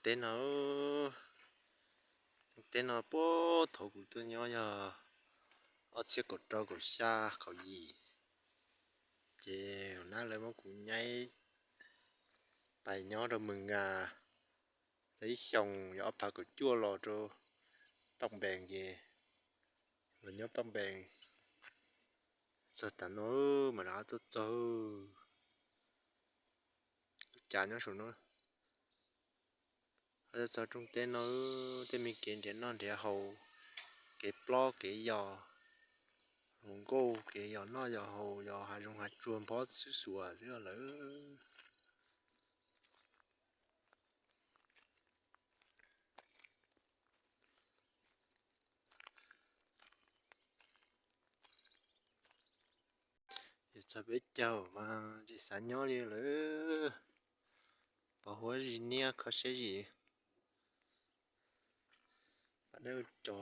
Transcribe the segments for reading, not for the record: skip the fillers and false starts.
tên nó bố thầu của tôi nhỏ giờ ở chiếc cột trâu cột xa cột gì chị nó lấy một củ nháy bài nhỏ rồi mừng lấy xong nhỏ bà cột chua lò rồi bông bèn gì rồi nhớ bông bèn sao ta nó mà đã tôi cho chả nhớ số nó ở sau trong tên nó tên mình kiện để nó để hầu cái blog cái giò hồng cô cái giò nó giò hầu giò hai trong hai chuồn bó xứ xùa giữa lỡ giờ sao biết chào mà chỉ sáng nhỏ đi lỡ bảo hóa gì nè có sẽ gì ở đâu trò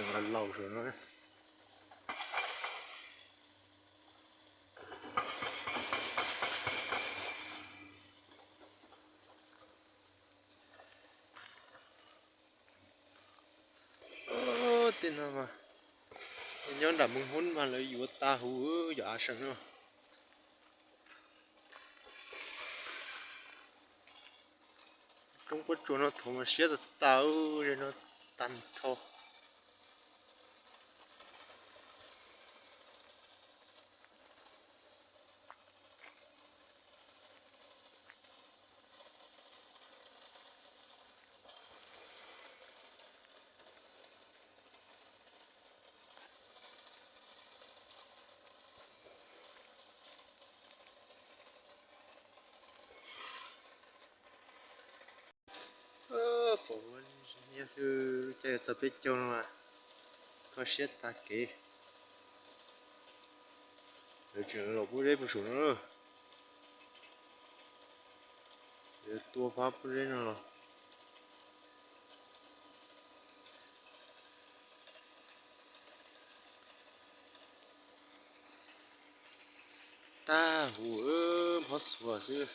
整个老实了。tên nào mà nhớ đã mừng hôn mà lấy yếu ta hú giả sẵn rồi trong quá chỗ nó thùng mà xé được tao rồi nó tan thô phổ như sư chơi tập biết châu mà có xé ta kỹ rồi chuyện là bố đấy bố số nữa rồi tua pháp bố đấy nó ta hú hót sủa sư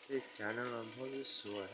thế chả nó làm hót sủa